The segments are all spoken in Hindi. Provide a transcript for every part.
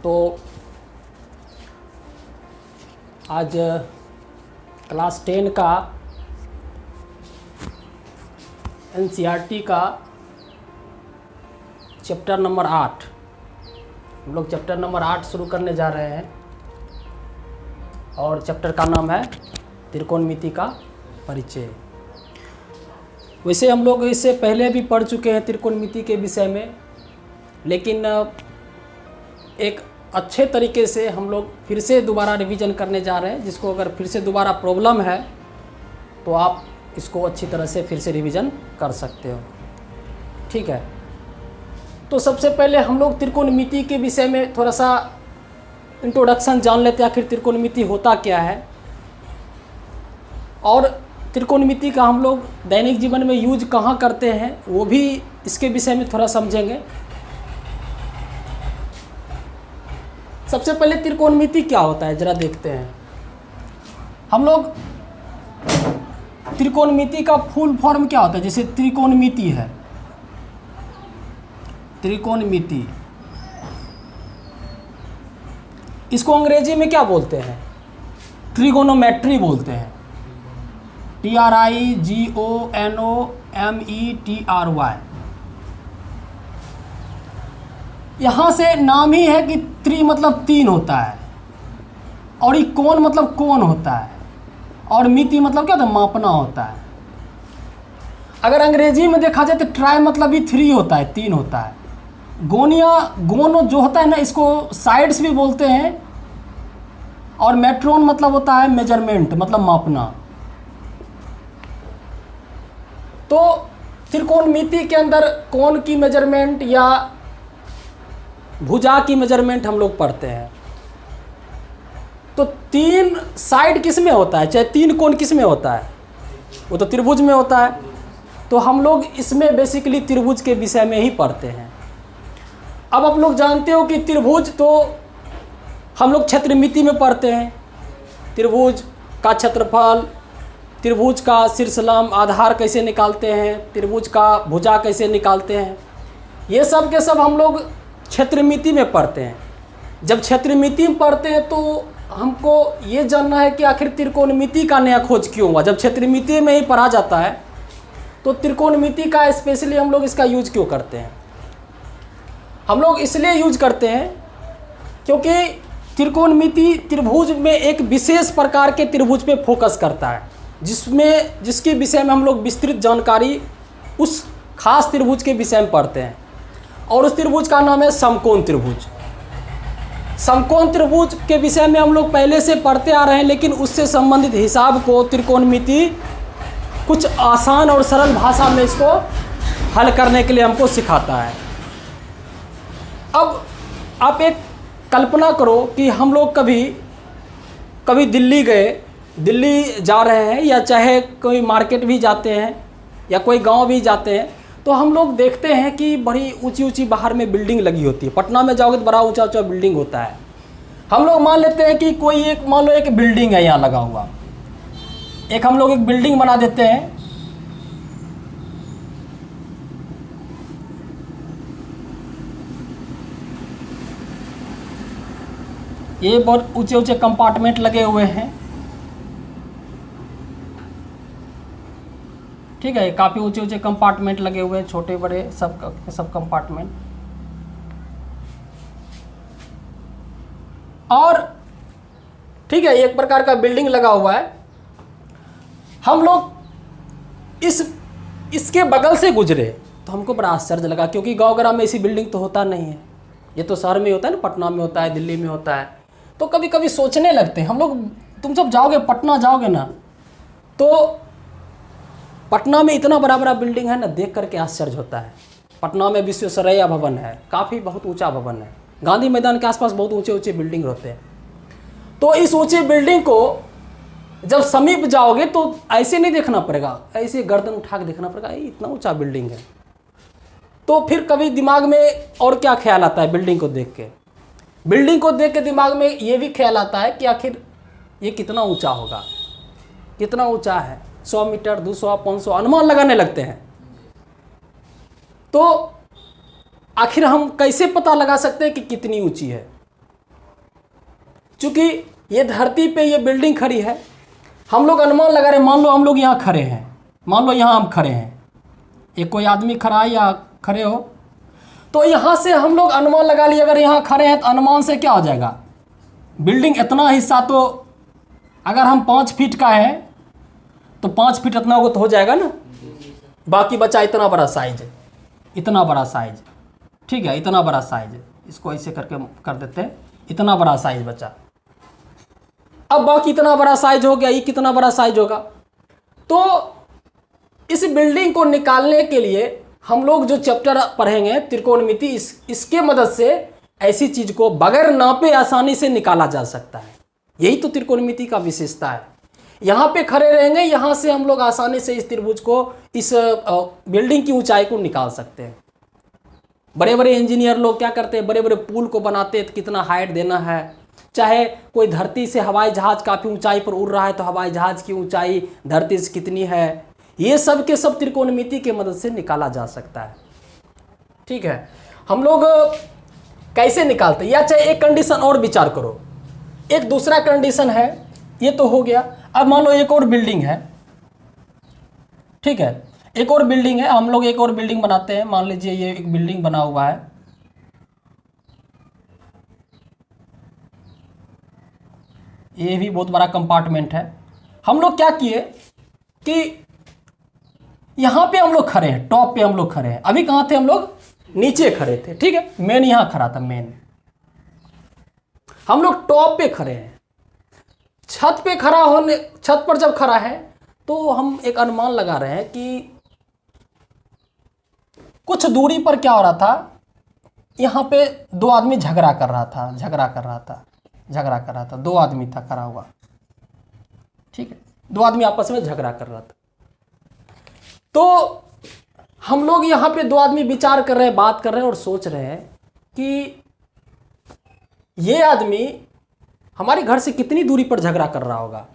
तो आज क्लास 10 का एनसीईआरटी का चैप्टर नंबर 8 हम लोग चैप्टर नंबर 8 शुरू करने जा रहे हैं और चैप्टर का नाम है त्रिकोणमिति का परिचय। वैसे हम लोग इससे पहले भी पढ़ चुके हैं त्रिकोणमिति के विषय में, लेकिन एक अच्छे तरीके से हम लोग फिर से दोबारा रिवीजन करने जा रहे हैं। जिसको अगर फिर से दोबारा प्रॉब्लम है तो आप इसको अच्छी तरह से फिर से रिवीजन कर सकते हो, ठीक है। तो सबसे पहले हम लोग त्रिकोणमिति के विषय में थोड़ा सा इंट्रोडक्शन जान लेते हैं, आखिर त्रिकोणमिति होता क्या है और त्रिकोणमिति का हम लोग दैनिक जीवन में यूज कहाँ करते हैं वो भी इसके विषय में थोड़ा समझेंगे। सबसे पहले त्रिकोणमिति क्या होता है जरा देखते हैं। हम लोग त्रिकोणमिति का फुल फॉर्म क्या होता है, जैसे त्रिकोणमिति है, त्रिकोणमिति इसको अंग्रेजी में क्या बोलते हैं, ट्रिगोनोमेट्री बोलते हैं, TRIGONOMETRY। यहाँ से नाम ही है कि त्रि मतलब तीन होता है और ये कोण मतलब कोण होता है और मिति मतलब क्या होता है, मापना होता है। अगर अंग्रेजी में देखा जाए तो ट्राई मतलब भी थ्री होता है, तीन होता है। गोन जो होता है ना, इसको साइड्स भी बोलते हैं और मेट्रोन मतलब होता है मेजरमेंट मतलब मापना। तो त्रिकोणमिति के अंदर कोण की मेजरमेंट या भुजा की मेजरमेंट हम लोग पढ़ते हैं। तो तीन साइड किस में होता है, चाहे तीन कोण किस में होता है, वो तो त्रिभुज में होता है। तो हम लोग इसमें बेसिकली त्रिभुज के विषय में ही पढ़ते हैं। अब आप लोग जानते हो कि त्रिभुज तो हम लोग क्षेत्रमिति में पढ़ते हैं। त्रिभुज का क्षेत्रफल, त्रिभुज का शीर्षलंब आधार कैसे निकालते हैं, त्रिभुज का भुजा कैसे निकालते हैं, ये सब के सब हम लोग क्षेत्रमिति में पढ़ते हैं। जब क्षेत्रमिति में पढ़ते हैं तो हमको ये जानना है कि आखिर त्रिकोणमिति का नया खोज क्यों हुआ। जब क्षेत्रमिति में ही पढ़ा जाता है तो त्रिकोणमिति का स्पेशली हम लोग इसका यूज क्यों करते हैं। हम लोग इसलिए यूज करते हैं क्योंकि त्रिकोणमिति त्रिभुज में एक विशेष प्रकार के त्रिभुज पे फोकस करता है, जिसके विषय में हम लोग विस्तृत जानकारी उस खास त्रिभुज के विषय में पढ़ते हैं और उस त्रिभुज का नाम है समकोण त्रिभुज। समकोण त्रिभुज के विषय में हम लोग पहले से पढ़ते आ रहे हैं, लेकिन उससे संबंधित हिसाब को त्रिकोणमिति कुछ आसान और सरल भाषा में इसको हल करने के लिए हमको सिखाता है। अब आप एक कल्पना करो कि हम लोग कभी दिल्ली गए, दिल्ली जा रहे हैं या चाहे कोई मार्केट भी जाते हैं या कोई गांव भी जाते हैं, तो हम लोग देखते हैं कि बड़ी ऊंची ऊंची बाहर में बिल्डिंग लगी होती है। पटना में जाओगे तो बड़ा ऊंचा ऊंचा बिल्डिंग होता है। हम लोग मान लेते हैं कि कोई एक मान लो एक बिल्डिंग है यहाँ लगा हुआ, एक हम लोग एक बिल्डिंग बना देते हैं। ये बहुत ऊंचे ऊंचे कंपार्टमेंट लगे हुए हैं, ठीक है। काफ़ी ऊंचे ऊंचे कंपार्टमेंट लगे हुए हैं, छोटे बड़े सब कंपार्टमेंट। और ठीक है, एक प्रकार का बिल्डिंग लगा हुआ है। हम लोग इसके बगल से गुजरे तो हमको बड़ा आश्चर्य लगा, क्योंकि गांव ग्राम में ऐसी बिल्डिंग तो होता नहीं है। ये तो शहर में होता है ना, पटना में होता है, दिल्ली में होता है। तो कभी कभी सोचने लगते हैं हम लोग, तुम सब जाओगे पटना जाओगे ना, तो पटना में इतना बड़ा बड़ा बिल्डिंग है ना, देख करके आश्चर्य होता है। पटना में विश्वेश्वरैया भवन है, काफ़ी बहुत ऊंचा भवन है। गांधी मैदान के आसपास बहुत ऊंचे ऊंचे बिल्डिंग होते हैं। तो इस ऊंचे बिल्डिंग को जब समीप जाओगे तो ऐसे नहीं देखना पड़ेगा, ऐसे गर्दन उठा के देखना पड़ेगा, इतना ऊंचा बिल्डिंग है। तो फिर कभी दिमाग में और क्या ख्याल आता है, बिल्डिंग को देख के दिमाग में ये भी ख्याल आता है कि आखिर ये कितना ऊंचा होगा, कितना ऊंचा है, 100 मीटर, 200, 500 अनुमान लगाने लगते हैं। तो आखिर हम कैसे पता लगा सकते हैं कि कितनी ऊंची है? चूँकि ये धरती पे ये बिल्डिंग खड़ी है, हम लोग अनुमान लगा रहे हैं, मान लो हम लोग यहाँ खड़े हैं, मान लो यहाँ हम खड़े हैं, एक कोई आदमी खड़ा है या खड़े हो, तो यहाँ से हम लोग अनुमान लगा लिए, अगर यहाँ खड़े हैं तो अनुमान से क्या हो जाएगा, बिल्डिंग इतना हिस्सा तो अगर हम 5 फीट का है तो 5 फीट इतना होगा तो हो जाएगा ना, बाकी बचा इतना बड़ा साइज, इतना बड़ा साइज, ठीक है, इतना बड़ा साइज, इसको ऐसे करके कर देते हैं, इतना बड़ा साइज बचा। अब बाकी इतना बड़ा साइज हो गया, ये कितना बड़ा साइज होगा। तो इस बिल्डिंग को निकालने के लिए हम लोग जो चैप्टर पढ़ेंगे त्रिकोणमिति, इसके मदद से ऐसी चीज को बगैर नापे आसानी से निकाला जा सकता है। यही तो त्रिकोणमिति का विशेषता है। यहाँ पे खड़े रहेंगे, यहाँ से हम लोग आसानी से इस त्रिभुज को, इस बिल्डिंग की ऊंचाई को निकाल सकते हैं। बड़े बड़े इंजीनियर लोग क्या करते हैं, बड़े बड़े पुल को बनाते हैं तो कितना हाइट देना है, चाहे कोई धरती से हवाई जहाज काफ़ी ऊंचाई पर उड़ रहा है तो हवाई जहाज की ऊंचाई धरती से कितनी है, ये सब के सब त्रिकोणमिति की मदद से निकाला जा सकता है। ठीक है, हम लोग कैसे निकालते हैं, या चाहे एक कंडीशन और विचार करो, एक दूसरा कंडीशन है, ये तो हो गया। अब मान लो एक और बिल्डिंग है, ठीक है, एक और बिल्डिंग है, हम लोग एक और बिल्डिंग बनाते हैं। मान लीजिए ये एक बिल्डिंग बना हुआ है, ये भी बहुत बड़ा कंपार्टमेंट है। हम लोग क्या किए कि यहाँ पे हम लोग खड़े हैं, टॉप पे हम लोग खड़े हैं। अभी कहाँ थे हम लोग, नीचे खड़े थे, ठीक है, मेन यहाँ खड़ा था, मेन हम लोग टॉप पे खड़े हैं। छत पे खड़ा होने, छत पर जब खड़ा है तो हम एक अनुमान लगा रहे हैं कि कुछ दूरी पर क्या हो रहा था, यहाँ पे 2 आदमी झगड़ा कर रहा था, 2 आदमी था खड़ा हुआ, ठीक है, 2 आदमी आपस में झगड़ा कर रहा था। तो हम लोग यहाँ पे 2 आदमी विचार कर रहे हैं, बात कर रहे हैं और सोच रहे हैं कि ये आदमी हमारे घर से कितनी दूरी पर झगड़ा कर रहा होगा।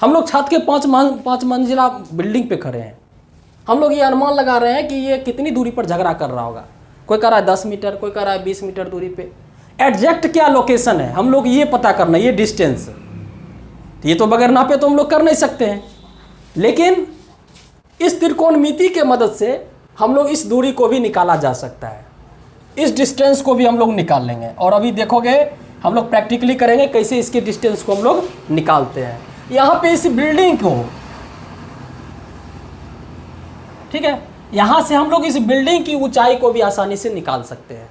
हम लोग छत के 5 मंजिला बिल्डिंग पे खड़े हैं, हम लोग ये अनुमान लगा रहे हैं कि ये कितनी दूरी पर झगड़ा कर रहा होगा। कोई कह रहा है 10 मीटर, कोई कह रहा है 20 मीटर दूरी पे। एग्जैक्ट क्या लोकेशन है हम लोग ये पता करना, ये डिस्टेंस, ये तो बगैर नापे तो हम लोग कर नहीं सकते हैं, लेकिन इस त्रिकोणमिति के मदद से हम लोग इस दूरी को भी निकाला जा सकता है, इस डिस्टेंस को भी हम लोग निकाल लेंगे। और अभी देखोगे हम लोग प्रैक्टिकली करेंगे कैसे इसके डिस्टेंस को हम लोग निकालते हैं। यहाँ पे इस बिल्डिंग को, ठीक है, यहाँ से हम लोग इस बिल्डिंग की ऊंचाई को भी आसानी से निकाल सकते हैं।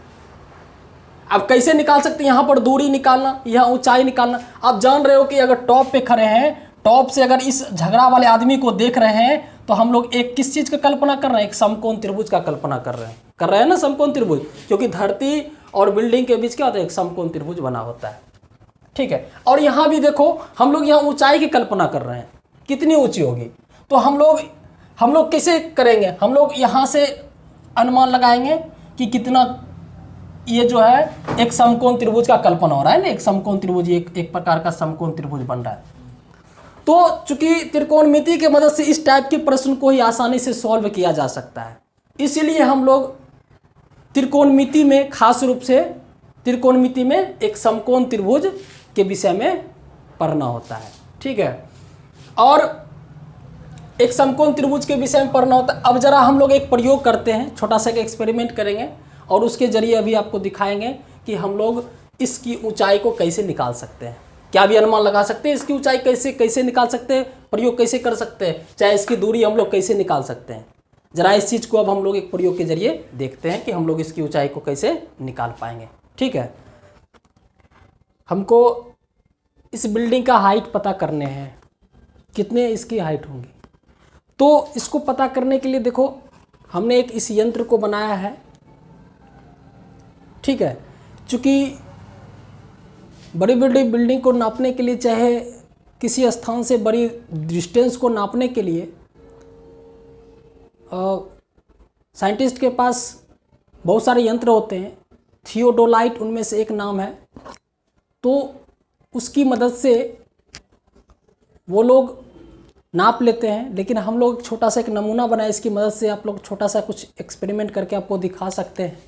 अब कैसे निकाल सकते हैं, यहाँ पर दूरी निकालना, यहाँ ऊंचाई निकालना। आप जान रहे हो कि अगर टॉप पे खड़े हैं, टॉप से अगर इस झगड़ा वाले आदमी को देख रहे हैं तो हम लोग एक किस चीज़ का कल्पना कर रहे हैं, एक समकोण त्रिभुज का कल्पना कर रहे हैं ना, समकोण त्रिभुज, क्योंकि धरती और बिल्डिंग के बीच क्या होता है, एक समकोण त्रिभुज बना होता है, ठीक है। और यहाँ भी देखो हम लोग यहाँ ऊंचाई की कल्पना कर रहे हैं, कितनी ऊंची होगी। तो हम लोग कैसे करेंगे, हम लोग यहाँ से अनुमान लगाएंगे कि कितना, ये जो है एक समकोण त्रिभुज का कल्पना हो रहा है ना, एक समकोण त्रिभुज, एक प्रकार का समकोण त्रिभुज बन रहा है। तो चूंकि त्रिकोणमिति की मदद से इस टाइप के प्रश्न को ही आसानी से सॉल्व किया जा सकता है, इसीलिए हम लोग त्रिकोणमिति में, खास रूप से त्रिकोणमिति में एक समकोण त्रिभुज के विषय में पढ़ना होता है, ठीक है, और एक समकोण त्रिभुज के विषय में पढ़ना होता है। अब जरा हम लोग एक प्रयोग करते हैं, छोटा सा एक एक्सपेरिमेंट करेंगे और उसके जरिए अभी आपको दिखाएंगे कि हम लोग इसकी ऊंचाई को कैसे निकाल सकते हैं। क्या भी अनुमान लगा सकते हैं इसकी ऊंचाई कैसे निकाल सकते हैं, प्रयोग कैसे कर सकते हैं, चाहे इसकी दूरी हम लोग कैसे निकाल सकते हैं। जरा इस चीज़ को अब हम लोग एक प्रयोग के जरिए देखते हैं कि हम लोग इसकी ऊंचाई को कैसे निकाल पाएंगे, ठीक है। हमको इस बिल्डिंग का हाइट पता करने हैं, कितने इसकी हाइट होंगी। तो इसको पता करने के लिए देखो हमने एक इस यंत्र को बनाया है, ठीक है। चूँकि बड़ी बड़ी बिल्डिंग को नापने के लिए, चाहे किसी स्थान से बड़ी डिस्टेंस को नापने के लिए साइंटिस्ट के पास बहुत सारे यंत्र होते हैं, थियोडोलाइट उनमें से एक नाम है। तो उसकी मदद से वो लोग नाप लेते हैं, लेकिन हम लोग छोटा सा एक नमूना बनाए, इसकी मदद से आप लोग छोटा सा कुछ एक्सपेरिमेंट करके आपको दिखा सकते हैं।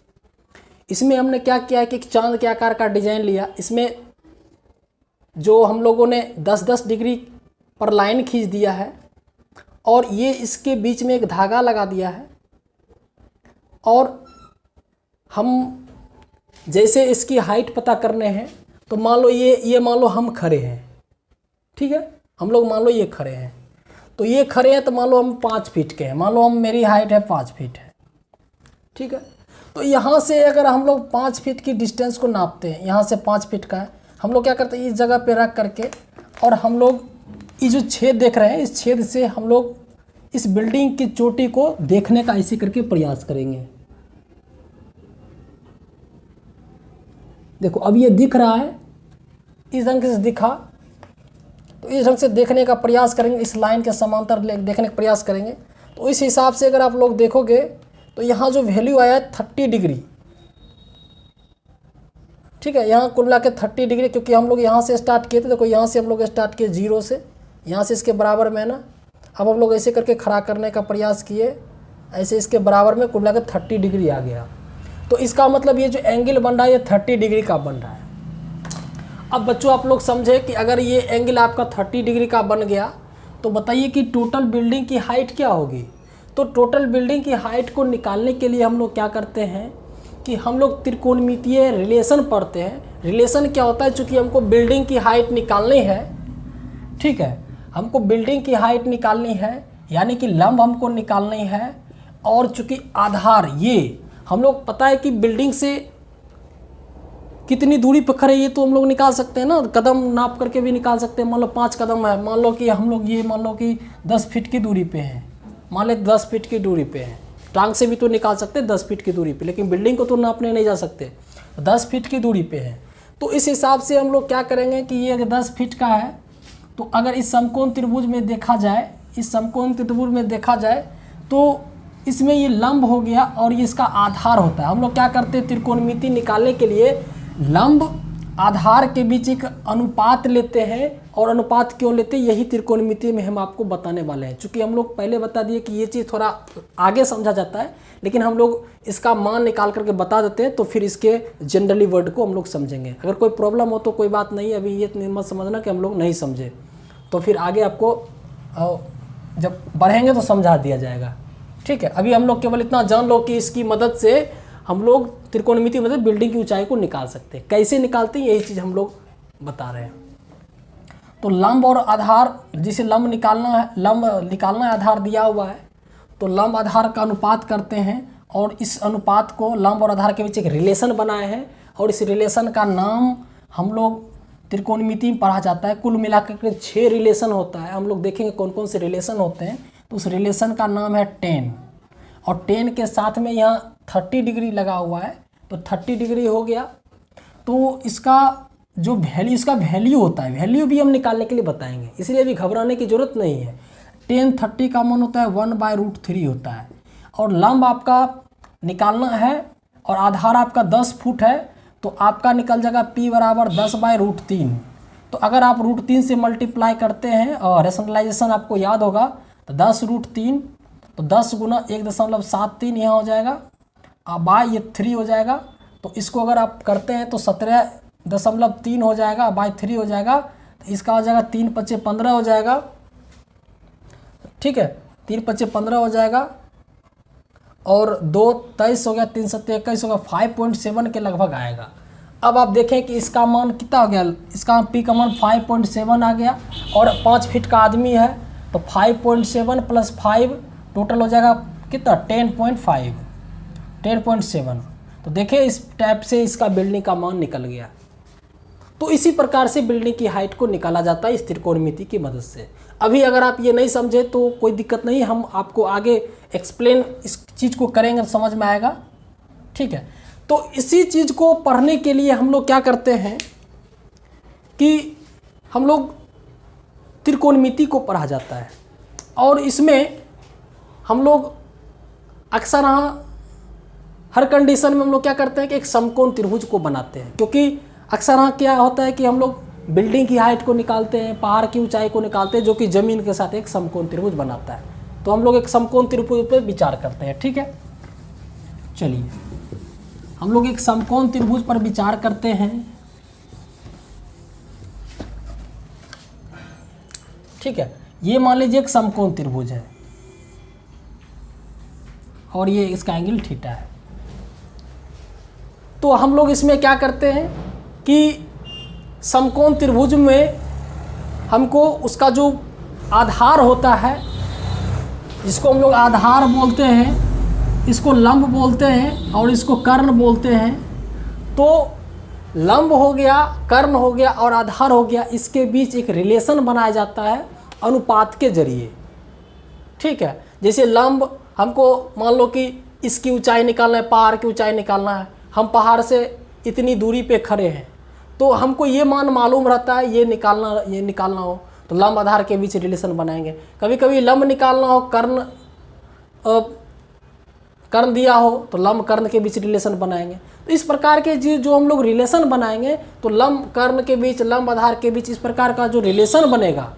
इसमें हमने क्या किया है कि एक चांद के आकार का डिजाइन लिया, इसमें जो हम लोगों ने 10-10 डिग्री पर लाइन खींच दिया है और ये इसके बीच में एक धागा लगा दिया है, और हम जैसे इसकी हाइट पता करने हैं तो मान लो ये मान लो हम खड़े हैं, ठीक है, हम लोग मान लो ये खड़े हैं, तो ये खड़े हैं तो मान लो हम 5 फीट के हैं, मान लो मेरी हाइट है 5 फीट है, ठीक है। तो यहाँ से अगर हम लोग 5 फीट की डिस्टेंस को नापते हैं, यहाँ से 5 फीट का है, हम लोग क्या करते हैं इस जगह पे रख करके, और हम लोग ये जो छेद देख रहे हैं इस छेद से हम लोग इस बिल्डिंग की चोटी को देखने का ऐसे करके प्रयास करेंगे। देखो अब ये दिख रहा है, इस ढंग से दिखा, तो इस ढंग से देखने का प्रयास करेंगे, इस लाइन के समांतर देखने का प्रयास करेंगे। तो इस हिसाब से अगर आप लोग देखोगे तो यहाँ जो वैल्यू आया है 30 डिग्री, ठीक है, यहाँ कुल मिला के 30 डिग्री, क्योंकि हम लोग यहाँ से स्टार्ट किए थे। देखो यहाँ से हम लोग स्टार्ट किए 0 से, यहाँ से इसके बराबर में ना, अब हम लोग ऐसे करके खड़ा करने का प्रयास किए, ऐसे इसके बराबर में कुल मिला के 30 डिग्री आ गया। तो इसका मतलब ये जो एंगल बन रहा है ये 30 डिग्री का बन रहा है। अब बच्चों आप लोग समझे कि अगर ये एंगल आपका 30 डिग्री का बन गया तो बताइए कि टोटल बिल्डिंग की हाइट क्या होगी। तो टोटल बिल्डिंग की हाइट को निकालने के लिए हम लोग क्या करते हैं कि हम लोग त्रिकोणमितीय रिलेशन पढ़ते हैं। रिलेशन क्या होता है, चूँकि हमको बिल्डिंग की हाइट निकालनी है, ठीक है, हमको बिल्डिंग की हाइट निकालनी है, यानी कि लंब हमको निकालनी है, और चूँकि आधार ये हम लोग पता है कि बिल्डिंग से कितनी दूरी पर खड़े ये तो हम लोग निकाल सकते हैं ना, कदम नाप करके भी निकाल सकते हैं। मान लो 5 कदम है, मान लो कि हम लोग ये मान लो कि 10 फीट की दूरी पे हैं, मान लो 10 फीट की दूरी पे हैं, टांग से भी तो निकाल सकते हैं 10 फीट की दूरी पे, लेकिन बिल्डिंग को तो नापने नहीं जा सकते, 10 फीट की दूरी पे है। तो इस हिसाब से हम लोग क्या करेंगे कि ये अगर 10 फीट का है तो अगर इस समकोण त्रिभुज में देखा जाए, इस समकोण त्रिभुज में देखा जाए तो इसमें ये लंब हो गया और ये इसका आधार होता है। हम लोग क्या करते हैं त्रिकोणमिति निकालने के लिए लंब आधार के बीच एक अनुपात लेते हैं, और अनुपात क्यों लेते हैं यही त्रिकोणमिति में हम आपको बताने वाले हैं। चूँकि हम लोग पहले बता दिए कि ये चीज़ थोड़ा आगे समझा जाता है, लेकिन हम लोग इसका मान निकाल करके बता देते हैं तो फिर इसके जनरली वर्ड को हम लोग समझेंगे। अगर कोई प्रॉब्लम हो तो कोई बात नहीं, अभी ये मत समझना कि हम लोग नहीं समझे, तो फिर आगे आपको जब बढ़ेंगे तो समझा दिया जाएगा, ठीक है। अभी हम लोग केवल इतना जान लो कि इसकी मदद से हम लोग त्रिकोणमिति मदद बिल्डिंग की ऊंचाई को निकाल सकते हैं। कैसे निकालते हैं यही चीज़ हम लोग बता रहे हैं। तो लंब और आधार, जिसे लंब निकालना है, आधार दिया हुआ है, तो लंब आधार का अनुपात करते हैं, और इस अनुपात को लंब और आधार के बीच एक रिलेशन बनाए हैं, और इस रिलेशन का नाम हम लोग त्रिकोणमिति में पढ़ा जाता है। कुल मिलाकर के 6 रिलेशन होता है। हम लोग देखेंगे कौन कौन से रिलेशन होते हैं। तो उस रिलेशन का नाम है tan, और tan के साथ में यहाँ 30 डिग्री लगा हुआ है, तो 30 डिग्री हो गया। तो इसका जो वैल्यू, इसका वैल्यू होता है, वैल्यू भी हम निकालने के लिए बताएंगे, इसलिए अभी घबराने की ज़रूरत नहीं है। tan 30 का मान होता है 1/√3 होता है, और लंब आपका निकालना है और आधार आपका 10 फुट है, तो आपका निकल जाएगा p बराबर 10/√3। तो अगर आप √3 से मल्टीप्लाई करते हैं और रेशनलाइजेशन आपको याद होगा, तो 10√3, तो 10 गुना 1.73 यहाँ हो जाएगा, अब बाय ये 3 हो जाएगा। तो इसको अगर आप करते हैं तो 17.3 हो जाएगा, बाय 3 हो जाएगा, तो इसका हो जाएगा 3 × 5 = 15 हो जाएगा, ठीक है, 3 × 5 = 15 हो जाएगा, और 2 = 23 हो गया, 3 × 7 = 21 होगा, 5.7 के लगभग आएगा। अब आप देखें कि इसका मान कितना हो गया, इसका p का मान 5.7 आ गया, और 5 फीट का आदमी है, तो 5.7 + 5 टोटल हो जाएगा कितना 10.7। तो देखिए इस टाइप से इसका बिल्डिंग का मान निकल गया। तो इसी प्रकार से बिल्डिंग की हाइट को निकाला जाता है इस त्रिकोणमिति की मदद से। अभी अगर आप ये नहीं समझे तो कोई दिक्कत नहीं, हम आपको आगे एक्सप्लेन इस चीज़ को करेंगे तो समझ में आएगा, ठीक है। तो इसी चीज़ को पढ़ने के लिए हम लोग क्या करते हैं कि हम लोग त्रिकोणमिति को पढ़ा जाता है, और इसमें हम लोग अक्सर हर कंडीशन में हम लोग क्या करते हैं कि एक समकोण त्रिभुज को बनाते हैं। क्योंकि अक्सर क्या होता है कि हम लोग बिल्डिंग की हाइट को निकालते हैं, पहाड़ की ऊंचाई को निकालते हैं, जो कि ज़मीन के साथ एक समकोण त्रिभुज बनाता है। तो हम लोग एक समकोण त्रिभुज पर विचार करते हैं, ठीक है। चलिए हम लोग एक समकोण त्रिभुज पर विचार करते हैं, ठीक है, ये मान लीजिए एक समकोण त्रिभुज है और ये इसका एंगल थीटा है। तो हम लोग इसमें क्या करते हैं कि समकोण त्रिभुज में हमको उसका जो आधार होता है, जिसको हम लोग आधार बोलते हैं, इसको लंब बोलते हैं और इसको कर्ण बोलते हैं। तो लंब हो गया, कर्ण हो गया और आधार हो गया, इसके बीच एक रिलेशन बनाया जाता है अनुपात के जरिए। ठीक है, जैसे लंब हमको मान लो कि इसकी ऊंचाई निकालना है, पहाड़ की ऊंचाई निकालना है, हम पहाड़ से इतनी दूरी पे खड़े हैं, तो हमको ये मान मालूम रहता है ये निकालना हो तो लंब आधार के बीच रिलेशन बनाएंगे। कभी कभी लंब निकालना हो, कर्ण दिया हो तो लंब कर्ण के बीच रिलेशन बनाएंगे। तो इस प्रकार के जो हम लोग रिलेशन बनाएंगे तो लंब कर्ण के बीच, लंब आधार के बीच इस प्रकार का जो रिलेशन बनेगा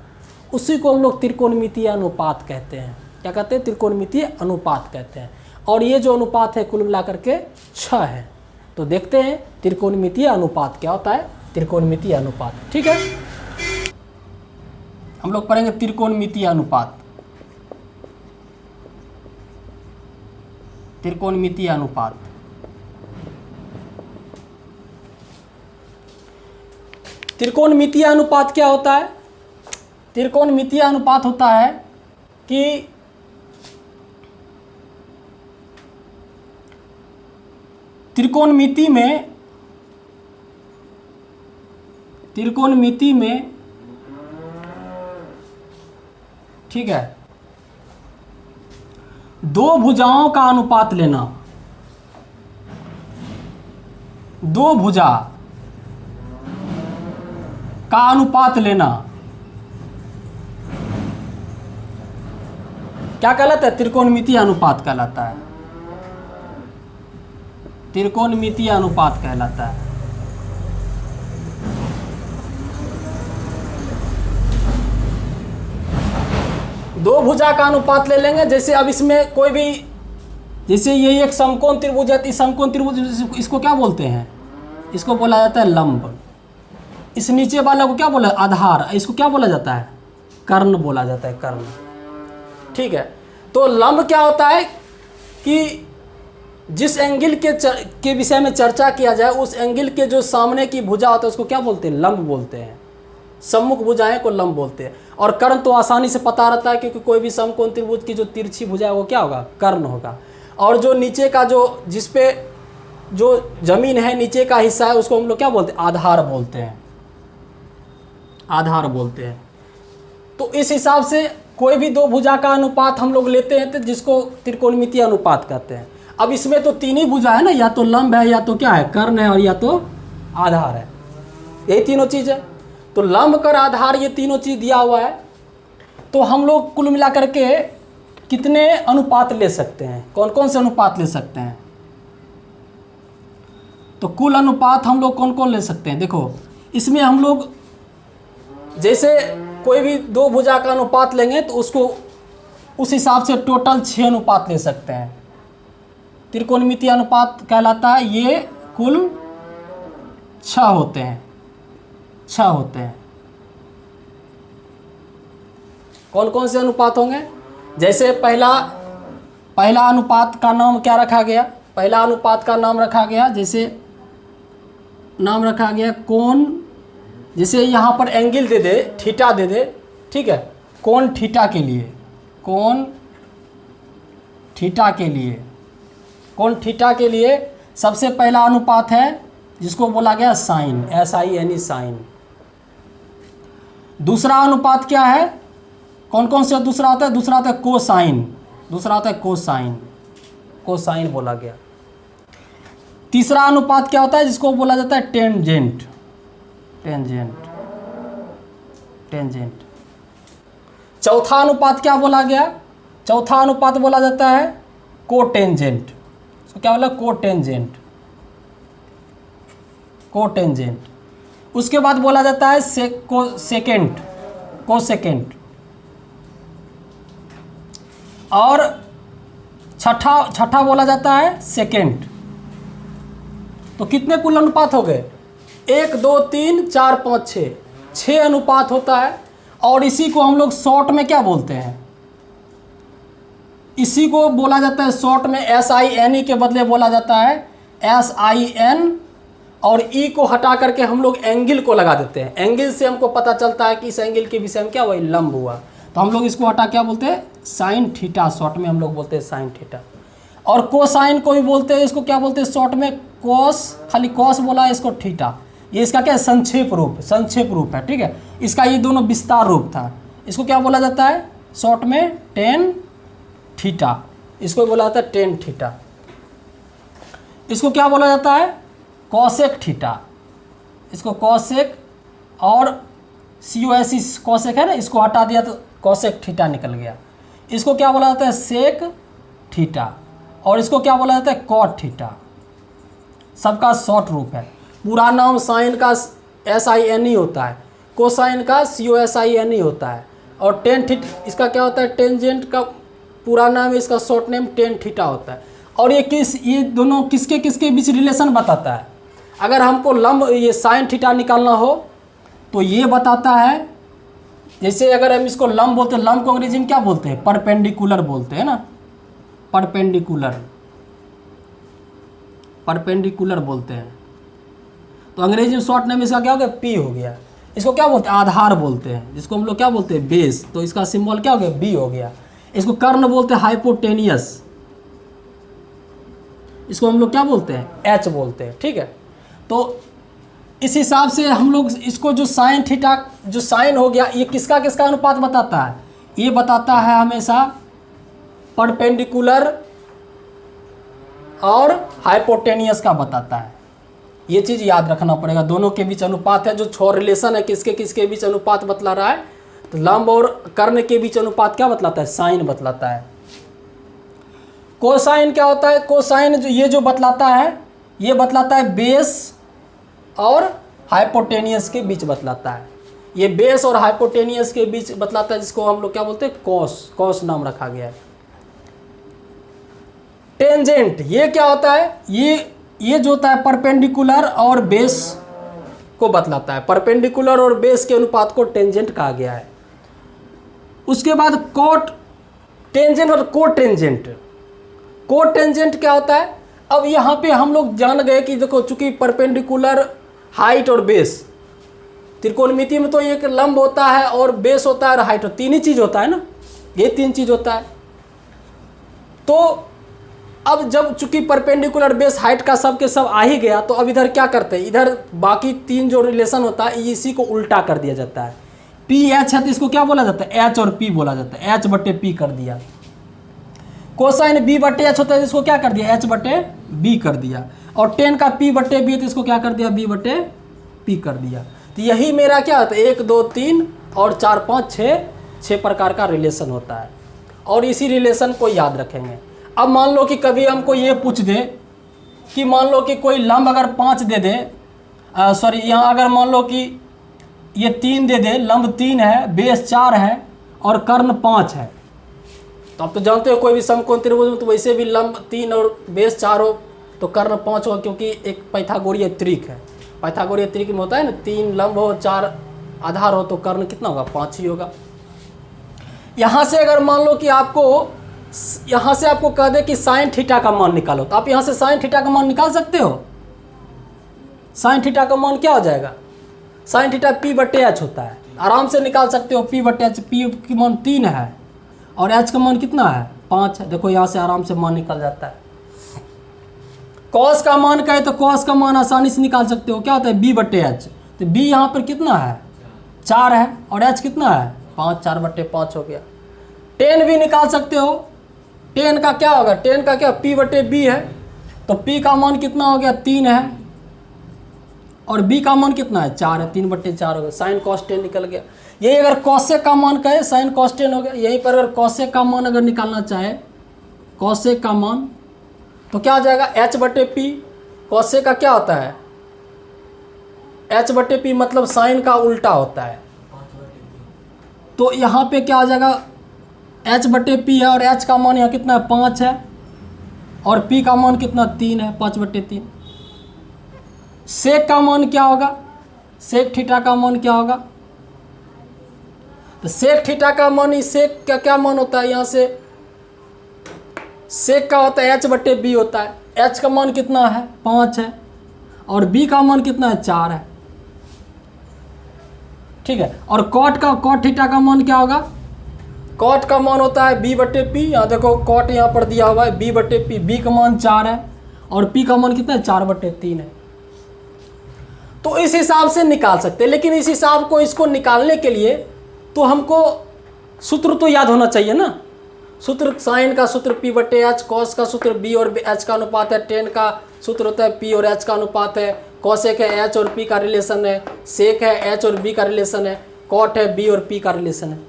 उसी को हम लोग त्रिकोणमितीय अनुपात कहते हैं। क्या कहते हैं? त्रिकोणमितीय अनुपात कहते हैं। और ये जो अनुपात है कुल मिलाकर के 6 है। तो देखते हैं त्रिकोणमितीय अनुपात क्या होता है। त्रिकोणमितीय अनुपात, ठीक है, हम लोग पढ़ेंगे त्रिकोणमितीय अनुपात। त्रिकोणमितीय अनुपात, त्रिकोणमितीय अनुपात क्या होता है? त्रिकोणमितीय अनुपात होता है कि त्रिकोणमिति में ठीक है, दो भुजाओं का अनुपात लेना, दो भुजा का अनुपात लेना क्या कहलाता है? त्रिकोणमितीय अनुपात कहलाता है। त्रिकोणमितीय अनुपात कहलाता है। दो भुजा का अनुपात ले लेंगे। जैसे अब इसमें कोई भी, जैसे ये एक समकोण त्रिभुज है, इस समकोण त्रिभुज इसको क्या बोलते हैं? इसको बोला जाता है लंब। इस नीचे वाला को क्या बोला? आधार। इसको क्या बोला जाता है? कर्ण बोला जाता है, कर्ण। ठीक है, तो लंब क्या होता है कि जिस एंगल के विषय में चर्चा किया जाए उस एंगल के जो सामने की भुजा होता है उसको क्या बोलते हैं? लंब बोलते हैं। सम्मुख भुजाएं को लंब बोलते हैं। और कर्ण तो आसानी से पता रहता है क्योंकि कोई भी समकोण त्रिभुज की जो तिरछी भुजा है वो क्या होगा? कर्ण होगा। और जो नीचे का जो जिस पे जो जमीन है, नीचे का हिस्सा है, उसको हम लोग क्या बोलते हैं? आधार बोलते हैं। आधार बोलते हैं। तो इस हिसाब से कोई भी दो भुजा का अनुपात हम लोग लेते हैं तो जिसको त्रिकोणमितीय अनुपात कहते हैं। अब इसमें तो तीन ही भुजा है ना, या तो लंब है, या तो क्या है? कर्ण है, और या तो आधार है। यही तीनों चीज़ है। तो लंब, कर, आधार, ये तीनों चीज़ दिया हुआ है। तो हम लोग कुल मिलाकर के कितने अनुपात ले सकते हैं? कौन कौन से अनुपात ले सकते हैं? तो कुल अनुपात हम लोग कौन कौन ले सकते हैं? देखो, इसमें हम लोग जैसे कोई भी दो भुजा का अनुपात लेंगे तो उसको उस हिसाब से टोटल 6 अनुपात ले सकते हैं। त्रिकोणमितीय अनुपात कहलाता है। ये कुल 6 होते हैं। 6 होते हैं। कौन कौन से अनुपात होंगे? जैसे पहला अनुपात का नाम क्या रखा गया? पहला अनुपात का नाम रखा गया, जैसे नाम रखा गया कोण। जैसे यहाँ पर एंगल दे दे, थीटा दे दे, ठीक है, कोण थीटा के लिए, कोण थीटा के लिए, कोण थीटा के लिए सबसे पहला अनुपात है जिसको बोला गया साइन, SIN, साइन। दूसरा अनुपात क्या है? कौन कौन से दूसरा होता है? दूसरा होता है कोसाइन। दूसरा होता है कोसाइन, कोसाइन बोला गया। तीसरा अनुपात क्या होता है? जिसको बोला जाता है टेंजेंट, टेंजेंट, टेंजेंट। चौथा अनुपात क्या बोला गया? चौथा अनुपात बोला जाता है कोटेंजेंट। इसको क्या बोला? Cotangent, cotangent. उसके बाद बोला जाता है सेकेंड, कोसेकेंट। और छठा बोला जाता है सेकेंड। तो कितने कुल अनुपात हो गए? 1 2 3 4 5 6 अनुपात होता है। और इसी को हम लोग शॉर्ट में क्या बोलते हैं, इसी को बोला जाता है शॉर्ट में SINE के बदले बोला जाता है SIN, और ई को हटा करके हम लोग एंगल को लगा देते हैं। एंगल से हमको पता चलता है कि इस एंगल के विषय में क्या हुआ, लंब हुआ, तो हम लोग इसको हटा क्या बोलते हैं, साइन थीटा, शॉर्ट में हम लोग बोलते हैं साइन थीटा। और कोसाइन को भी बोलते हैं, इसको क्या बोलते हैं शॉर्ट में कॉस, खाली कॉस बोला है इसको थीटा। ये इसका क्या है, संक्षेप रूप है, ठीक है। इसका ये दोनों विस्तार रूप था। इसको क्या बोला जाता है शॉर्ट में, टेन थीटा, इसको बोला जाता है टेन थीटा। इसको क्या बोला जाता है, कॉसेक थीटा, इसको कॉसेक, और COSE कॉसेक है ना, इसको हटा दिया तो कॉसेक थीटा निकल गया। इसको क्या बोला जाता है, सेक थीटा, और इसको क्या बोला जाता है, कॉट थीटा। सबका शॉर्ट रूप है। पूरा नाम साइन का SINE होता है, कोसाइन का COSINE होता है, और टेन थीटा इसका क्या होता है, टेंजेंट का पूरा नाम, इसका शॉर्ट नेम टेन थीटा होता है। और ये दोनों किसके किसके बीच रिलेशन बताता है। अगर हमको लंब ये साइन थीटा निकालना हो तो ये बताता है, जैसे अगर हम इसको लंब बोलते हैं, लंब को अंग्रेजी में क्या बोलते हैं, परपेंडिकुलर बोलते हैं ना, परपेंडिकुलर बोलते हैं। तो अंग्रेजी में शॉर्ट नेम इसका क्या हो गया, P हो गया। इसको क्या बोलते हैं, आधार बोलते हैं, जिसको हम लोग क्या बोलते हैं, बेस, तो इसका सिंबल क्या हो गया, B हो गया। इसको कर्ण बोलते हैं, हाइपोटेनियस, इसको हम लोग क्या बोलते हैं, H बोलते हैं, ठीक है। तो इस हिसाब से हम लोग इसको जो साइन थीटा, जो साइन हो गया, ये किसका किसका अनुपात बताता है, ये बताता है हमेशा परपेंडिकुलर और हाइपोटेनियस का बताता है। ये चीज़ याद रखना पड़ेगा, दोनों के बीच अनुपात है। जो 6 रिलेशन है किसके किसके बीच अनुपात बतला रहा है, तो लंब और कर्ण के बीच अनुपात क्या बतलाता है, साइन बतलाता है। कोसाइन क्या होता है, कोसाइन जो ये जो बतलाता है, ये बतलाता है बेस और हाइपोटेनियस के बीच बतलाता है। ये बेस और हाइपोटेनियस के बीच बतलाता है, जिसको हम लोग क्या बोलते हैं, कॉस नाम रखा गया है। टेंजेंट ये क्या होता है, ये जो होता है परपेंडिकुलर और बेस को बतलाता है। परपेंडिकुलर और बेस के अनुपात को टेंजेंट कहा गया है। उसके बाद कोट टेंजेंट और कोटेंजेंट। कोटेंजेंट क्या होता है, अब यहाँ पे हम लोग जान गए कि देखो, चूंकि परपेंडिकुलर, हाइट और बेस, त्रिकोणमिति में तो एक लंब होता है और बेस होता है और हाइट, तीन ही चीज होता है ना, ये तीन चीज होता है। तो अब जब चूंकि परपेंडिकुलर, बेस, हाइट का सब के सब आ ही गया, तो अब इधर क्या करते हैं, इधर बाकी तीन जो रिलेशन होता है इसी को उल्टा कर दिया जाता है। PH है तो इसको क्या बोला जाता है, H और P बोला जाता है, H/P कर दिया। कोसाइन B/H होता है, इसको क्या कर दिया, H/B कर दिया। और टेन का P/B है तो इसको क्या कर दिया, B/P कर दिया। तो यही मेरा क्या होता है, 1 2 3 और 4 5 6 प्रकार का रिलेशन होता है, और इसी रिलेशन को याद रखेंगे। अब मान लो कि कभी हमको ये पूछ दे कि मान लो कि कोई लंब अगर 5 दे दे, सॉरी यहाँ अगर मान लो कि ये 3 दे दे, लंब 3 है, बेस 4 है और कर्ण 5 है, तो आप तो जानते हो कोई भी समकोण त्रिभुज में तो वैसे भी लंब 3 और बेस 4 हो तो कर्ण 5 हो, क्योंकि एक पाइथागोरीय त्रिक है। पाइथागोरीय त्रिक में होता है ना, 3 लंब हो 4 आधार हो तो कर्ण कितना होगा, 5 ही होगा। यहाँ से अगर मान लो कि आपको यहाँ से आपको कह दे कि साइन थीटा का मान निकालो, तो आप यहाँ से साइन थीटा का मान निकाल सकते हो। साइन थीटा का मान क्या हो जाएगा, साइन थीटा P/H होता है, आराम से निकाल सकते हो। P/H, P की मान 3 है और H का मान कितना है, 5 है। देखो यहाँ से आराम से मान निकल जाता है। कॉस का मान कहे तो कॉस का मान आसानी से निकाल सकते हो, क्या होता है, B/H। तो B यहाँ पर कितना है, 4 है, और H कितना है, 5, 4/5 हो गया। टेन भी निकाल सकते हो। टेन का क्या होगा, टेन का क्या, P/B है, तो P का मान कितना हो गया, 3 है, और B का मान कितना है, 4 है, 3/4 हो गया। साइन कॉस टेन निकल गया। यही अगर कॉसेक का मान कहे, साइन कॉस टेन हो गया। यहीं पर अगर कॉसेक का मान अगर निकालना चाहे, कॉसेक का मान, तो क्या हो जाएगा, H/P। कॉसेक का क्या होता है, H/P मतलब साइन का उल्टा होता है। तो यहाँ पे क्या हो जाएगा, H/P है और H का मान यहाँ कितना है, 5 है, और P का मान कितना, 3 है, 5/3। सेक का मान क्या होगा, सेक थीटा का मान क्या होगा, तो सेक थीटा का मान, इस सेक का क्या मान होता है, यहाँ से सेक का होता है h बटे बी होता है। h का मान कितना है, 5 है, और b का मान कितना है, 4 है। ठीक है, और कॉट थीटा का मान क्या होगा, कॉट का मान होता है b बटे पी। यहाँ देखो कॉट यहाँ पर दिया हुआ है b बटे पी, b का मान 4 है और p का मान कितना है, 4 बटे 3 है। तो इस हिसाब से निकाल सकते हैं, लेकिन इस हिसाब को इसको निकालने के लिए तो हमको सूत्र तो याद होना चाहिए ना। सूत्र साइन का सूत्र p बटे एच, कॉस का सूत्र b और h का अनुपात है, टेन का सूत्र होता है p और h का अनुपात है, कॉसेक है h और p का रिलेशन है, सेक है h और b का रिलेशन है, कॉट है b और p का रिलेशन है।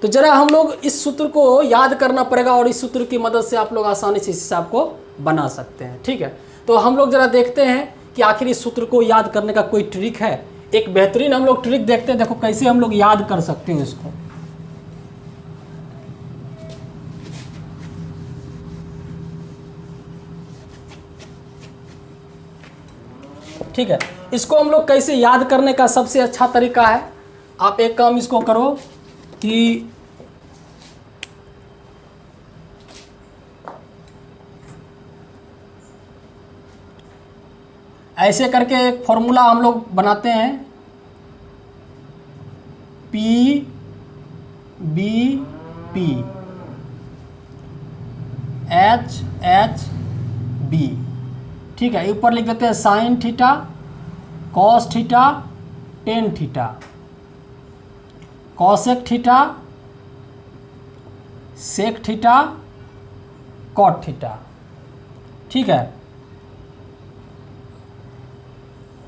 तो जरा हम लोग इस सूत्र को याद करना पड़ेगा और इस सूत्र की मदद से आप लोग आसानी से इस हिसाब को बना सकते हैं। ठीक है, तो हम लोग जरा देखते हैं कि आखिर इस सूत्र को याद करने का कोई ट्रिक है। एक बेहतरीन हम लोग ट्रिक देखते हैं, देखो कैसे हम लोग याद कर सकते हैं इसको। ठीक है, इसको हम लोग कैसे याद करने का सबसे अच्छा तरीका है, आप एक काम इसको करो कि ऐसे करके एक फॉर्मूला हम लोग बनाते हैं, P B P H H B. ठीक है, ऊपर लिख देते हैं sine theta, cos theta, tan theta, cosec theta, sec theta, cot theta. ठीक है,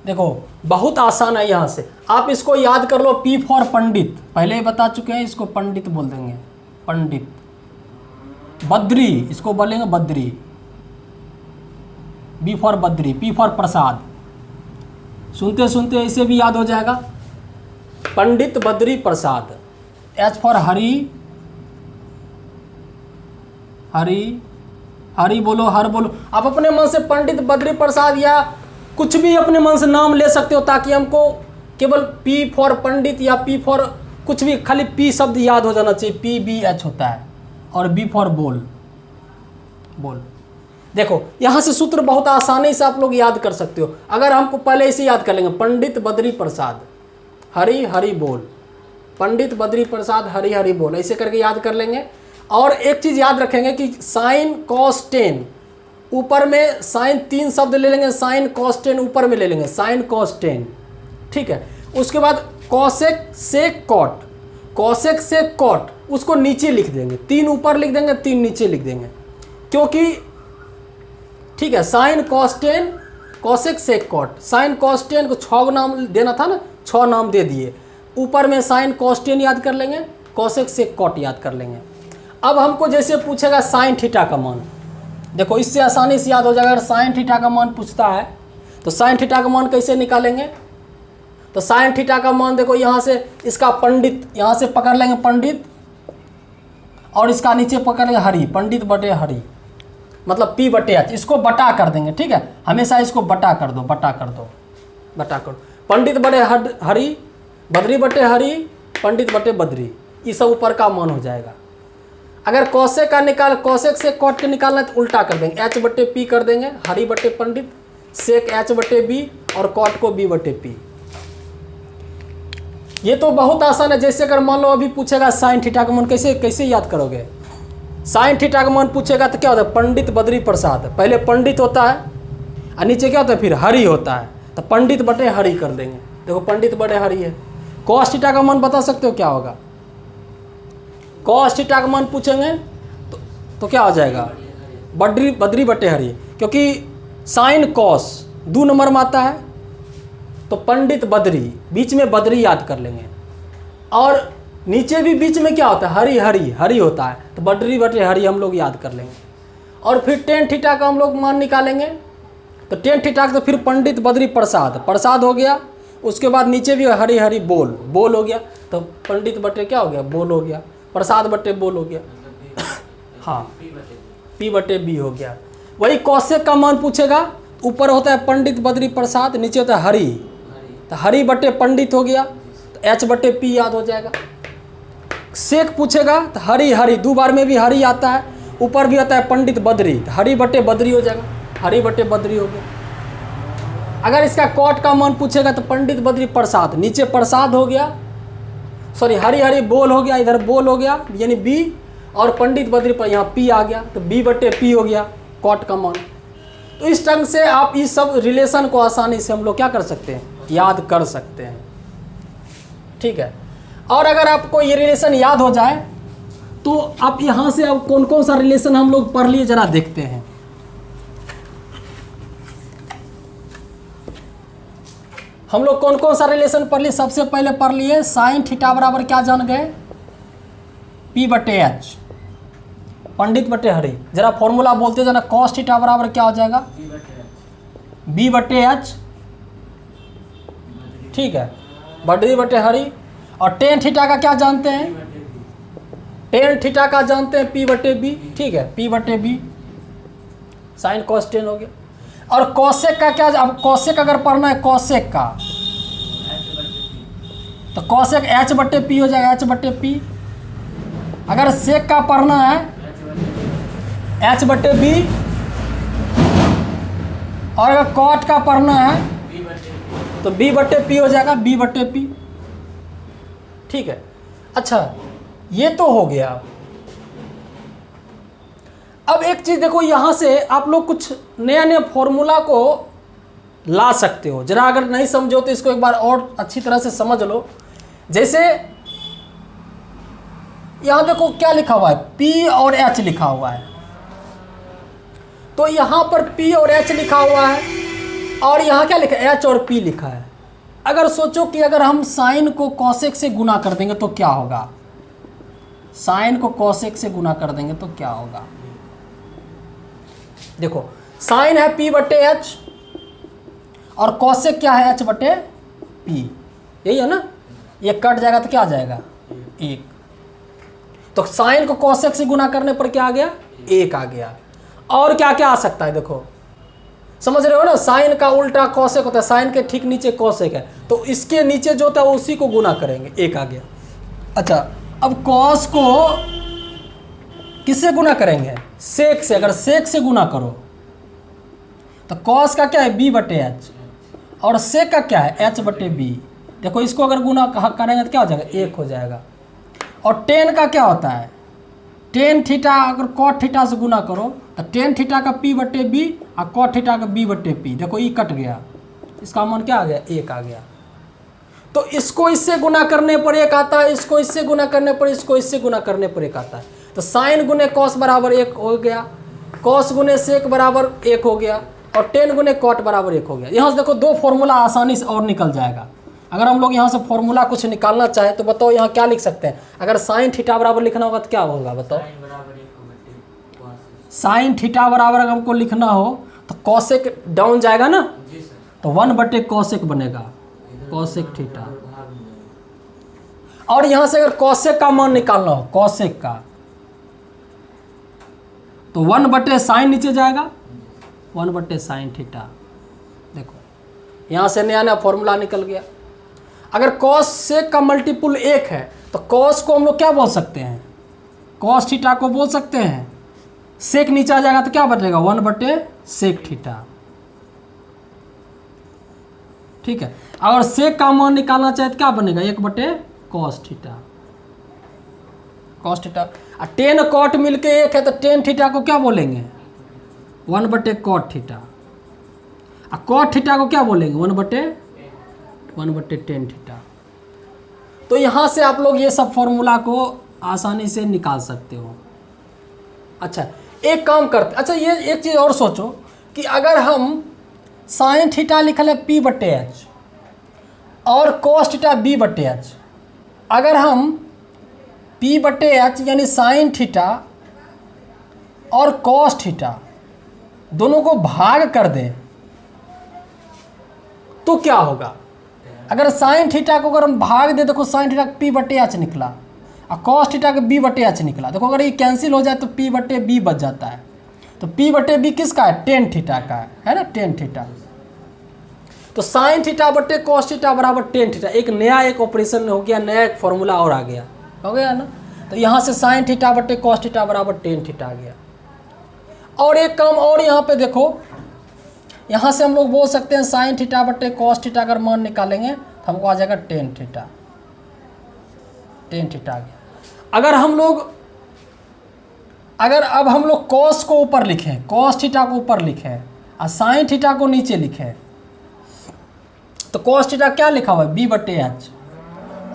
देखो बहुत आसान है। यहाँ से आप इसको याद कर लो, P फॉर पंडित, पहले ही बता चुके हैं, इसको पंडित बोल देंगे, पंडित। बद्री, इसको बोलेंगे Badri, B for Badri, P for Prasad. सुनते सुनते इसे भी याद हो जाएगा, पंडित बद्री प्रसाद। H फॉर हरि, हरि हरि बोलो, हर बोलो। आप अपने मन से पंडित बद्री प्रसाद या कुछ भी अपने मन से नाम ले सकते हो, ताकि हमको केवल P फॉर पंडित या P फॉर कुछ भी, खाली P शब्द याद हो जाना चाहिए। PBH होता है, और B फॉर बोल, बोल। देखो यहाँ से सूत्र बहुत आसानी से आप लोग याद कर सकते हो। अगर हमको पहले इसे याद कर लेंगे, पंडित बद्री प्रसाद हरि हरि बोल, पंडित बद्री प्रसाद हरि हरि बोल, ऐसे करके याद कर लेंगे। और एक चीज़ याद रखेंगे कि साइन कॉस टेन, ऊपर में साइन 3 शब्द ले लेंगे, साइन कॉस टेन ऊपर में ले लेंगे, साइन कॉस टेन। ठीक है, उसके बाद cosec sec cot, cosec sec cot उसको नीचे लिख देंगे, 3 ऊपर लिख देंगे, 3 नीचे लिख देंगे, क्योंकि ठीक है sine cos tan cosec sec cot, sine cos tan को 6 नाम देना था ना, 6 नाम दे दिए। ऊपर में साइन कॉस टेन याद कर लेंगे, कॉसेक सेक कॉट याद कर लेंगे। अब हमको जैसे पूछेगा साइन थीटा का मान, देखो इससे आसानी से याद हो जाएगा। अगर साइन थीटा का मान पूछता है तो साइन थीटा का मान कैसे निकालेंगे, तो साइन थीटा का मान देखो यहाँ से इसका पंडित, यहाँ से पकड़ लेंगे पंडित, और इसका नीचे पकड़ लेंगे हरि, पंडित बटे हरि, मतलब P बटे H, इसको बटा कर देंगे। ठीक है, हमेशा इसको बटा कर दो, बटा कर दो, बटा कर दो। पंडित बटे हरि, बद्री बटे हरि, पंडित बटे बद्री, ये सब ऊपर का मान हो जाएगा। अगर कौशेक का निकाल, कौशेक से कॉट के निकालना है तो उल्टा कर देंगे, H बटे P कर देंगे, हरि बटे पंडित, सेक H बटे B और कॉट को B बटे P। ये तो बहुत आसान है। जैसे अगर मान लो अभी पूछेगा साइन थीटा का मान कैसे कैसे याद करोगे, साइन थीटा का मान पूछेगा तो क्या होता है, पंडित बद्री प्रसाद, पहले पंडित होता है और नीचे क्या होता है फिर हरि होता है, तो पंडित बटे हरि कर देंगे। देखो पंडित बटे हरि है। कॉस थीटा का मान बता सकते हो क्या होगा, कॉस थीटा का मान पूछेंगे तो क्या हो जाएगा, बद्री बटे हरि, क्योंकि साइन कॉस 2 नंबर में आता है, तो पंडित बद्री, बीच में बद्री याद कर लेंगे, और नीचे भी बीच में क्या होता है, हरि हरि हरि होता है, तो बद्री बटे हरि हम लोग याद कर लेंगे। और फिर टेन थीटा का हम लोग मान निकालेंगे, तो टेन थीटा का तो फिर पंडित बद्री प्रसाद, प्रसाद हो गया, उसके बाद नीचे भी हरि हरि बोल, बोल हो गया, तो पंडित बटे क्या हो गया, बोल हो गया, प्रसाद बटे बोल हो गया, हाँ P बटे B हो गया। वही कौशेक का मान पूछेगा, ऊपर होता है पंडित बद्री प्रसाद, नीचे होता है हरि, तो हरि बटे पंडित हो गया, तो H बटे P याद हो जाएगा। सेक पूछेगा तो हरी हरी, 2 बार में भी हरी आता है, ऊपर भी आता है पंडित बद्री, तो हरी बटे बद्री हो जाएगा, हरी बटे बद्री हो गया। अगर इसका कॉट का मान पूछेगा तो पंडित बद्री प्रसाद, नीचे प्रसाद हो गया, सॉरी हरी हरी बोल हो गया, इधर बोल हो गया यानी बी, और पंडित बद्री पर यहाँ पी आ गया, तो बी बटे पी हो गया कॉट का मान। तो इस ढंग से आप इस सब रिलेशन को आसानी से हम लोग क्या कर सकते हैं, याद कर सकते हैं। ठीक है, और अगर आपको ये रिलेशन याद हो जाए तो आप यहाँ से अब कौन कौन सा रिलेशन हम लोग पढ़ लिए जरा देखते हैं। हम लोग कौन कौन सा रिलेशन पढ़ लिए। सबसे पहले पढ़ लिए साइन थीटा बराबर क्या जान गए, पी बटे एच, पंडित बटे हरी। जरा फॉर्मूला बोलते जाना, कॉस थीटा बराबर क्या हो जाएगा, बी बटे एच, ठीक है, बद्री बटे हरी। और टेन थीटा का क्या जानते हैं, टेन थीटा का जानते हैं पी बटे बी, ठीक है, पी बटे बी, साइन कॉस टेन हो गया। और कॉसेक का क्या, अब कॉसेक अगर पढ़ना है कॉसेक का तो कॉसेक एच बटे पी हो जाएगा, एच बटे पी। अगर सेक का पढ़ना है एच बटे बी, और अगर कॉट का पढ़ना है तो बी बटे पी हो जाएगा, बी बटे पी, ठीक है। अच्छा ये तो हो गया। अब एक चीज़ देखो, यहाँ से आप लोग कुछ नया नया फॉर्मूला को ला सकते हो। जरा अगर नहीं समझो तो इसको एक बार और अच्छी तरह से समझ लो। जैसे यहाँ देखो क्या लिखा हुआ है, P और H लिखा हुआ है, तो यहाँ पर P और H लिखा हुआ है, और यहाँ क्या लिखा है, H और P लिखा है। अगर सोचो कि अगर हम साइन को कॉसेक से गुना कर देंगे तो क्या होगा, साइन को कॉसेक से गुना कर देंगे तो क्या होगा। देखो साइन है P बटे H और कॉसेक क्या है, H बटे P, यही है ना। ये कट जाएगा तो क्या आ जाएगा, 1। तो साइन को कॉसेक से गुना करने पर क्या आ गया, 1 आ गया। और क्या क्या आ सकता है, देखो समझ रहे हो ना, साइन का उल्टा कॉसेक होता है, साइन के ठीक नीचे कॉसेक है, तो इसके नीचे जो होता है उसी को गुना करेंगे, 1 आ गया। अच्छा अब कॉस को किससे गुना करेंगे, सेक से। अगर सेक से गुना करो तो कॉस का क्या है, बी बटे एच, और सेक का क्या है, एच बटे बी। देखो इसको अगर गुना करेंगे तो क्या हो जाएगा, 1 हो जाएगा। और टेन का क्या होता है, टेन थीटा अगर कॉट थीटा से गुना करो तो टेन थीटा का पी बटे बी और कॉट थीटा का बी बटे पी। देखो ये कट गया, इसका मान क्या आ गया, 1 आ गया। तो इसको इससे गुना करने पर 1 आता है, इसको इससे गुना करने पर, इसको इससे गुना करने पर 1 आता है। तो साइन गुने कॉस बराबर 1 हो गया, कॉस गुने सेक बराबर 1 हो गया, और टेन गुने कॉट बराबर 1 हो गया। यहाँ से देखो 2 फॉर्मूला आसानी से और निकल जाएगा। अगर हम लोग यहाँ से फॉर्मूला कुछ निकालना चाहे तो बताओ यहाँ क्या लिख सकते हैं। अगर साइन थीटा बराबर लिखना होगा तो क्या होगा बताओ, साइन थीटा बराबर अगर हमको लिखना हो तो कॉसेक डाउन जाएगा ना, तो 1 बटे कॉसेक बनेगा, कॉसेक थीटा। और यहाँ से अगर कॉसेक का मान निकालना हो, कॉसेक का, तो 1 बटे साइन नीचे जाएगा, 1 बटे साइन थीटा। देखो यहाँ से नया नया फॉर्मूला निकल गया। अगर कॉस सेक का मल्टीपुल 1 है तो कॉस को हम लोग क्या बोल सकते हैं, कॉस थीटा को बोल सकते हैं। सेक नीचे आ जाएगा तो क्या बचेगा, 1 बटे सेक थीटा, ठीक है। अगर सेक का मान निकालना चाहे तो क्या बनेगा, 1 बटे कॉस थीटा, कॉस थीटा। और टेन कॉट मिलके 1 है तो टेन थीटा को क्या बोलेंगे, 1 बटे कॉट थीटा। और कॉट थीटा को क्या बोलेंगे, 1 बटे टेन थीटा। तो यहाँ से आप लोग ये सब फॉर्मूला को आसानी से निकाल सकते हो। अच्छा एक काम करते, अच्छा ये एक चीज़ और सोचो कि अगर हम साइन थीटा लिखल है P बटे एच और कॉस थीटा B बटे एच, अगर हम P बटे एच यानी साइन थीटा और कॉस थीटा दोनों को भाग कर दें तो क्या होगा। अगर साइन थीटा को अगर हम भाग दे, देखो साइन थीटा P बटे एच निकला और कॉस थीटा का B बटे एच निकला। देखो अगर ये कैंसिल हो जाए तो P बटे B बच जाता है। तो P बटे B किसका है, टेन थीटा का है ना, टेन थीटा। तो साइन थीटा बटे कॉस थीटा बराबर टेन थीटा। एक नया एक ऑपरेशन हो गया, नया एक फॉर्मूला और आ गया, हो गया ना। तो यहाँ से साइन थीटा बटे कॉस थीटा बराबर टेन थीटा आ गया। और एक काम और यहाँ पे देखो, यहाँ से हम लोग बोल सकते हैं साइन थीटा बटे कॉस थीटा अगर मान निकालेंगे तो हमको आ जाएगा टेन थीटा आ गया। अगर अब हम लोग कॉस को ऊपर लिखें, कॉस थीटा को ऊपर लिखें और साइन थीटा को नीचे लिखें, तो कॉस थीटा क्या लिखा हुआ है बी बटे एच,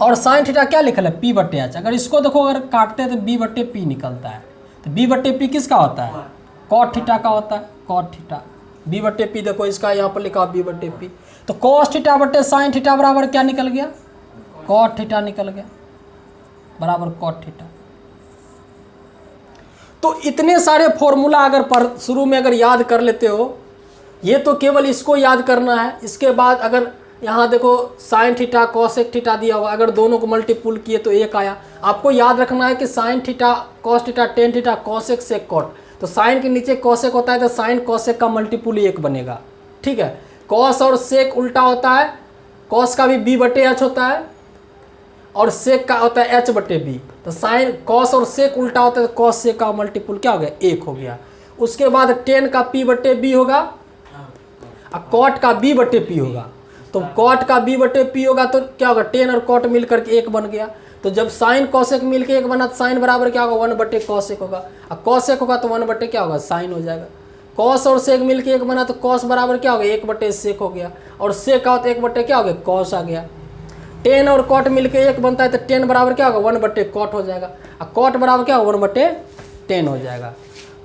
और साइन थीटा क्या लिखा है पी बटे एच। अगर इसको देखो अगर काटते हैं तो बी बटे पी निकलता है। तो बी बटे पी किसका होता है, कॉट थीटा का होता है, कॉट थीटा। बी बटे पी देखो इसका यहाँ पर लिखा बी बटे पी, तो कॉस थीटा बटे साइन थीटा बराबर क्या निकल गया, कॉट थीटा निकल गया, बराबर कॉट थीटा। तो इतने सारे फॉर्मूला अगर शुरू में अगर याद कर लेते हो, ये तो केवल इसको याद करना है। इसके बाद अगर यहाँ देखो साइन थीटा कॉसेक थीटा दिया हुआ, अगर दोनों को मल्टीपुल किए तो एक आया। आपको याद रखना है कि sine theta cos theta tan theta cosec sec cot, तो साइन के नीचे कॉसेक होता है तो साइन कॉसेक का मल्टीपुल एक बनेगा, ठीक है। कॉस और सेक उल्टा होता है, कॉस का भी बी बटे एच होता है और सेक का होता है एच बटे बी। तो साइन कॉस और सेक उल्टा होता है तो कॉस सेक का मल्टीपुल क्या हो गया, एक हो गया। उसके बाद टेन का पी बटे बी होगा और कॉट का बी बटे पी होगा। तो कॉट का बी बटे पी होगा तो क्या होगा, टेन और कॉट मिलकर के एक बन गया। तो जब साइन कॉसेक मिलकर एक बना तो साइन बराबर क्या होगा, वन बटे कॉसेक होगा, और कॉसेक होगा तो वन बटे क्या होगा, साइन हो जाएगा। कॉस और सेक मिलकर एक बना तो कॉस बराबर क्या हो गया, एक बटे सेक हो गया, और सेक का तो एक बटे क्या हो गया, कॉस आ गया। टेन और कॉट मिलकर एक बनता है तो टेन बराबर क्या होगा, वन बटे कॉट हो जाएगा, और कॉट बराबर क्या होगा, वन बटे टेन हो जाएगा।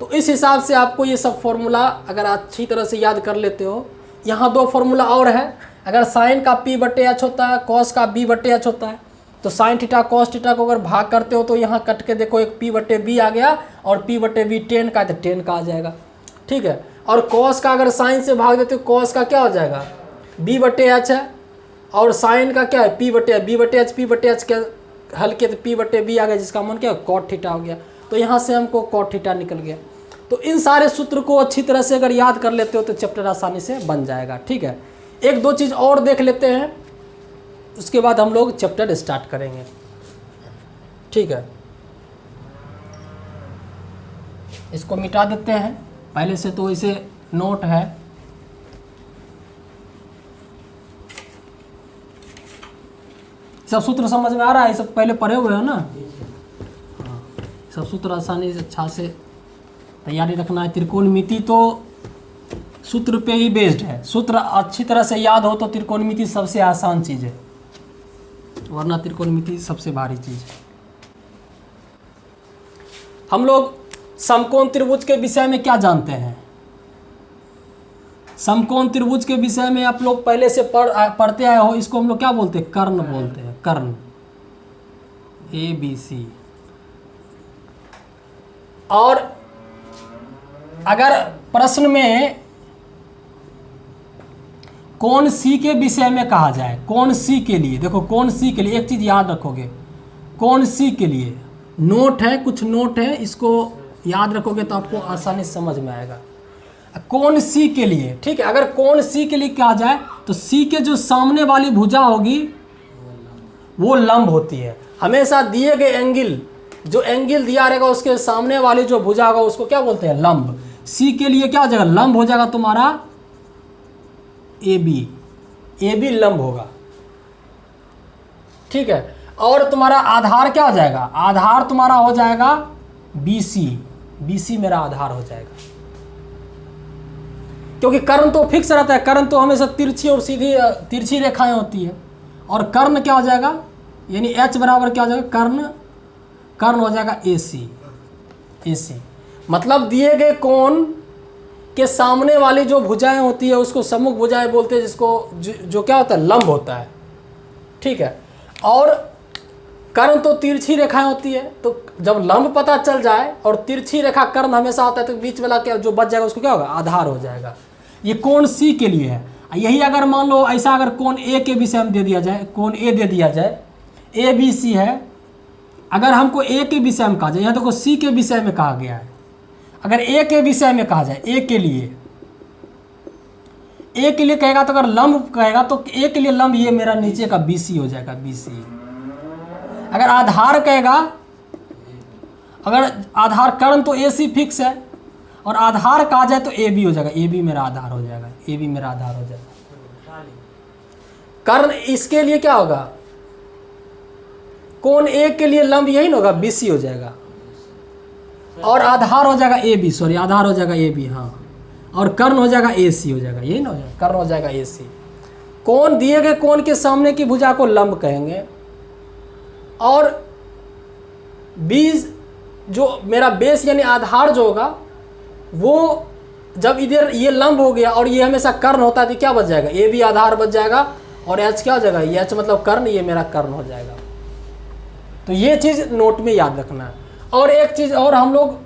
तो इस हिसाब से आपको ये सब फॉर्मूला अगर अच्छी तरह से याद कर लेते हो। यहाँ दो फॉर्मूला और है, अगर साइन का पी बटे एच होता है, कॉस का बी बटे एच होता है, तो साइन थीटा कॉस थीटा को अगर भाग करते हो तो यहाँ कट के देखो एक पी बटे बी आ गया और पी बटे बी टेन का है तो टेन का आ जाएगा, ठीक है। और कॉस का अगर साइन से भाग देते हो कॉस का क्या हो जाएगा, बी बटे एच है, और साइन का क्या है पी बटे बी बटे एच, पी बटे एच के हल्के तो पी बटे बी आ गया जिसका मन क्या कॉट थीटा हो गया। तो यहाँ से हमको कॉट थीटा निकल गया। तो इन सारे सूत्र को अच्छी तरह से अगर याद कर लेते हो तो चैप्टर आसानी से बन जाएगा, ठीक है। एक दो चीज़ और देख लेते हैं, उसके बाद हम लोग चैप्टर स्टार्ट करेंगे, ठीक है। इसको मिटा देते हैं, पहले से तो इसे नोट है। सब सूत्र समझ में आ रहा है, सब पहले पढ़े हुए हो ना, हाँ, सब सूत्र आसानी से अच्छा से तैयारी रखना है। त्रिकोणमिति तो सूत्र पे ही बेस्ड है, सूत्र अच्छी तरह से याद हो तो त्रिकोणमिति सबसे आसान चीज़ है, वरना त्रिकोणमिति सबसे भारी चीज़ है। हम लोग समकोण त्रिभुज के विषय में क्या जानते हैं, समकोण त्रिभुज के विषय में आप लोग पहले से पढ़ते आए हो। इसको हम लोग क्या बोलते हैं, कर्ण बोलते हैं, कर्ण, ए बी सी। और अगर प्रश्न में कोण सी के विषय में कहा जाए, कोण सी के लिए, देखो कोण सी के लिए एक चीज़ याद रखोगे, कोण सी के लिए नोट है, कुछ नोट है, इसको याद रखोगे तो आपको आसानी से समझ में आएगा। कोण सी के लिए, ठीक है, अगर कोण सी के लिए कहा जाए तो सी के जो सामने वाली भुजा होगी वो लंब होती है। हमेशा दिए गए एंगल, जो एंगल दिया रहेगा उसके सामने वाली जो भुजा होगा उसको क्या बोलते हैं, लंब। सी के लिए क्या हो जाएगा, लंब हो जाएगा तुम्हारा ए बी लंब होगा, ठीक है। और तुम्हारा आधार क्या हो जाएगा, आधार तुम्हारा हो जाएगा बी सी मेरा आधार हो जाएगा, क्योंकि कर्ण तो फिक्स रहता है, कर्ण तो हमेशा तिरछी और सीधी तिरछी रेखाएं होती है। और कर्ण क्या हो जाएगा, यानी एच बराबर क्या हो जाएगा, कर्ण हो जाएगा ए सी। मतलब दिए गए कोण के सामने वाली जो भुजाएं होती है उसको सम्मुख भुजाएं बोलते हैं, जिसको जो क्या होता है, लंब होता है, ठीक है। और कर्ण तो तिरछी रेखाएं होती है, तो जब लंब पता चल जाए और तिरछी रेखा कर्ण हमेशा होता है तो बीच वाला क्या जो बच जाएगा उसको क्या होगा, आधार हो जाएगा। ये कोण सी के लिए है। यही अगर मान लो ऐसा अगर कोण ए के विषय में दे दिया जाए, कोण ए दे दिया जाए, ए बी सी है, अगर हमको ए के विषय में कहा जाए, यहाँ देखो सी के विषय में कहा गया है, अगर ए के विषय में कहा जाए, ए के लिए कहेगा तो अगर लंब कहेगा तो ए के लिए लंब ये मेरा नीचे का बी सी हो जाएगा, बी सी। अगर आधार कहेगा अगर आधार कर्ण तो ए सी फिक्स है, और आधार कहा जाए तो ए बी हो जाएगा, ए बी मेरा आधार हो जाएगा, ए बी मेरा आधार हो जाएगा। कर्ण इसके लिए क्या होगा, कोण ए के लिए लंब यही ना होगा, बी सी हो जाएगा, और आधार हो जाएगा ए बी, सॉरी आधार हो जाएगा ए बी, हाँ, और कर्ण हो जाएगा ए सी हो जाएगा, यही ना हो जाएगा, कर्ण हो जाएगा ए सी। कोण दिए गए कोण के सामने की भुजा को लंब कहेंगे, और बी जो मेरा बेस यानी आधार जो होगा वो जब इधर ये लंब हो गया और ये हमेशा कर्ण होता है तो क्या बच जाएगा, ए बी आधार बच जाएगा, और एच क्या हो जाएगा, ये एच मतलब कर्ण, ये मेरा कर्ण हो जाएगा। तो ये चीज़ नोट में याद रखना है। और एक चीज़ और, हम लोग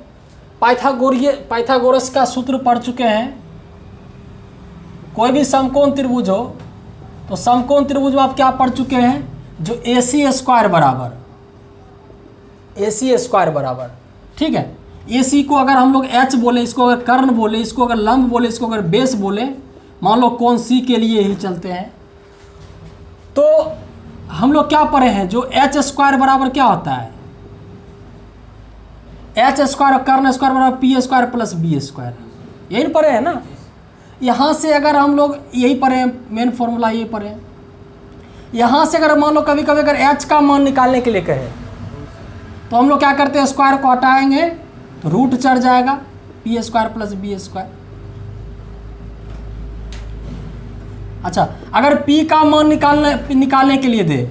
पाइथागोरस का सूत्र पढ़ चुके हैं। कोई भी समकोण त्रिभुज हो तो समकोण त्रिभुज में आप क्या पढ़ चुके हैं, जो ए सी स्क्वायर बराबर, ए सी स्क्वायर बराबर, ठीक है। ए सी को अगर हम लोग एच बोले, इसको अगर कर्ण बोले, इसको अगर लंब बोले, इसको अगर बेस बोले, मान लो कोण सी के लिए ही चलते हैं, तो हम लोग क्या पढ़े हैं, जो एच स्क्वायर बराबर क्या होता है, एच स्क्वायर कर्ण स्क्वायर बराबर P square plus B square, यही पढ़े हैं ना। यहाँ से अगर हम लोग यही पढ़े हैं, मेन फॉर्मूला यही पढ़े हैं। यहाँ से अगर मान लो कभी कभी अगर एच का मान निकालने के लिए कहे तो हम लोग क्या करते हैं, स्क्वायर को हटाएंगे तो रूट चढ़ जाएगा, P square plus B square. अच्छा, अगर p का मान निकालने के लिए दे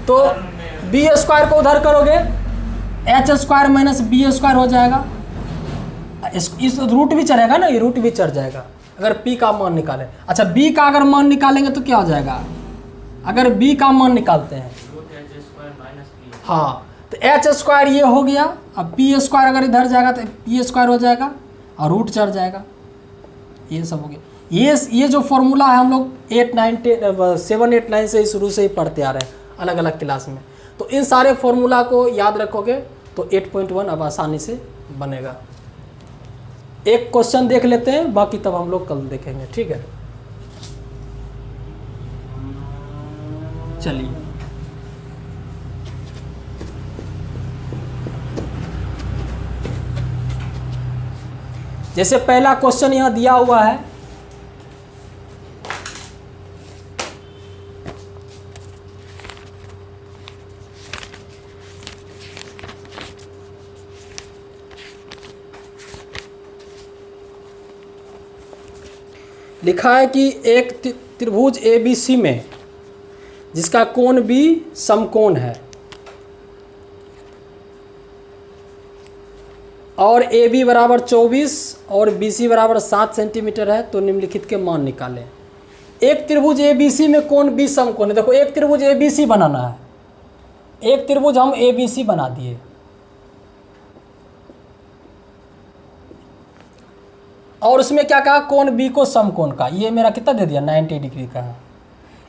तो बी स्क्वायर को उधर करोगे, H square minus B square हो जाएगा, इस रूट भी चढ़ेगा ना, ये रूट भी चढ़ जाएगा अगर p का मान निकाले। अच्छा, b का अगर मान निकालेंगे तो क्या हो जाएगा, अगर b का मान निकालते हैं, हाँ, तो एच स्क्वायर ये हो गया, अब पी स्क्वायर अगर इधर जाएगा तो पी स्क्वायर हो जाएगा और रूट चढ़ जाएगा, ये सब हो गया। ये जो फॉर्मूला है हम लोग 7 8 9 से शुरू से ही पढ़ते आ रहे हैं अलग अलग क्लास में, तो इन सारे फॉर्मूला को याद रखोगे तो 8.1 अब आसानी से बनेगा। एक क्वेश्चन देख लेते हैं, बाकी तब हम लोग कल देखेंगे, ठीक है। चलिए, जैसे पहला क्वेश्चन यहाँ दिया हुआ है, लिखा है कि एक त्रिभुज ABC में जिसका कोण B समकोण है और AB बराबर 24 और BC बराबर 7 सेंटीमीटर है, तो निम्नलिखित के मान निकालें। एक त्रिभुज ABC में कोण B समकोण है। देखो, एक त्रिभुज ABC बनाना है, एक त्रिभुज हम ABC बना दिए, और उसमें क्या कहा, कोण B को समकोण का, ये मेरा कितना दे दिया, 90 डिग्री का है।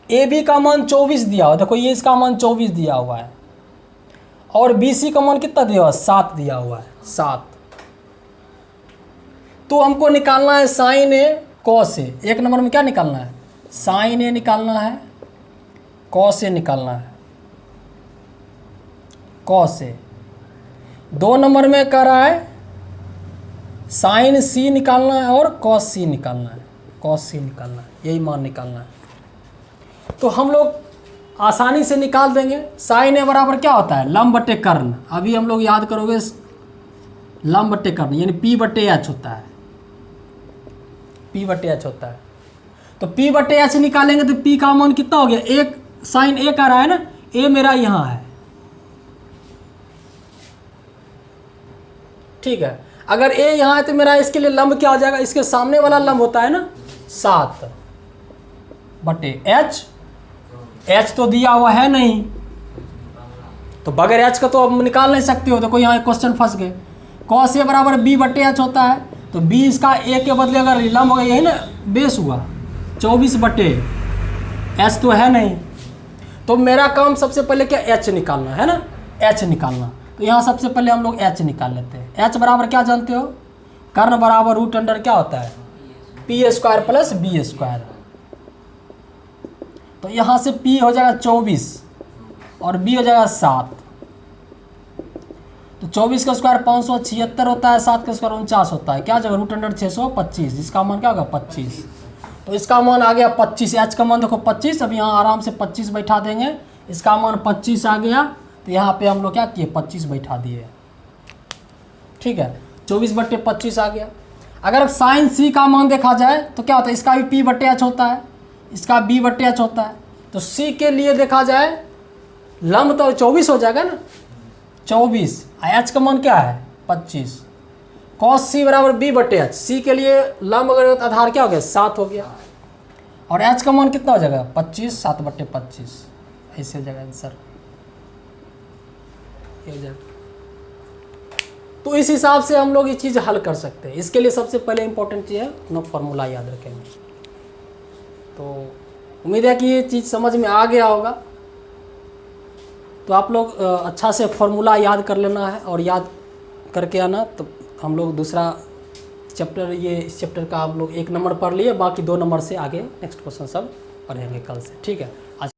AB का मान 24 दिया हुआ, देखो ये इसका मान 24 दिया हुआ है, और BC का मान कितना दिया हुआ, 7 दिया हुआ है, 7। तो हमको निकालना है साइन ए कॉस ए। एक नंबर में क्या निकालना है, साइन ए निकालना है, कॉस ए निकालना है, कॉस ए। 2 नंबर में कह रहा है साइन सी निकालना है और कॉस सी निकालना है, कॉस सी निकालना है, यही मान निकालना है। तो हम लोग आसानी से निकाल देंगे। साइन ए बराबर क्या होता है, लंब बटे कर्ण। अभी हम लोग याद करोगे लंब बटे कर्ण, यानी P बटे एच होता है, P बटे एच होता है। तो P बटे एच निकालेंगे तो P का मान कितना हो गया, एक साइन ए का रहा है ना, ए मेरा यहाँ है, ठीक है। अगर ए यहाँ है तो मेरा इसके लिए लंब क्या हो जाएगा, इसके सामने वाला लंब होता है ना 7 बटे एच। एच तो दिया हुआ है नहीं, तो बगैर एच का तो अब निकाल नहीं सकते हो। देखो यहाँ क्वेश्चन फंस गए। कॉस ए बराबर बी बटे एच होता है, तो बी इसका ए के बदले अगर लंब हो गया, यही ना बेस हुआ 24 बटे एच तो है नहीं। तो मेरा काम सबसे पहले क्या, एच निकालना है ना, एच निकालना। तो यहाँ सबसे पहले हम लोग एच निकाल लेते हैं। एच बराबर क्या जानते हो, कर्ण बराबर रूट अंडर क्या होता है, P square plus B square. तो यहाँ से P हो जाएगा 24 और B हो जाएगा 7। तो 24 का स्क्वायर 576 होता है, 7 का स्क्वायर 49 होता है, क्या जगह √625, जिसका मान क्या होगा 25। तो इसका मान आ गया 25, एच का मान देखो 25, अब यहाँ आराम से 25 बैठा देंगे, इसका मान 25 आ गया, तो यहाँ पे हम लोग क्या किए 25 बैठा दिए, ठीक है, 24/25 आ गया। अगर साइन सी का मान देखा जाए तो क्या होता है, इसका भी P/H होता है, इसका B/H होता है, तो सी के लिए देखा जाए लंब तो 24 हो जाएगा ना, 24, एच का मान क्या है 25, cos C बराबर B/H, सी के लिए लंब अगर आधार क्या हो गया 7 हो गया, और एच का मान कितना हो जाएगा 25, 7/25, ऐसे हो जाएगा आंसर, ये हो जाएगा। तो इस हिसाब से हम लोग ये चीज़ हल कर सकते हैं। इसके लिए सबसे पहले इंपॉर्टेंट चीज़ है अपना फॉर्मूला याद रखेंगे। तो उम्मीद है कि ये चीज़ समझ में आ गया होगा। तो आप लोग अच्छा से फॉर्मूला याद कर लेना है और याद करके आना, तो हम लोग दूसरा चैप्टर, ये इस चैप्टर का हम लोग 1 नंबर पढ़ लिए, बाकी 2 नंबर से आगे नेक्स्ट क्वेश्चन सब पढ़ेंगे कल से, ठीक है। आज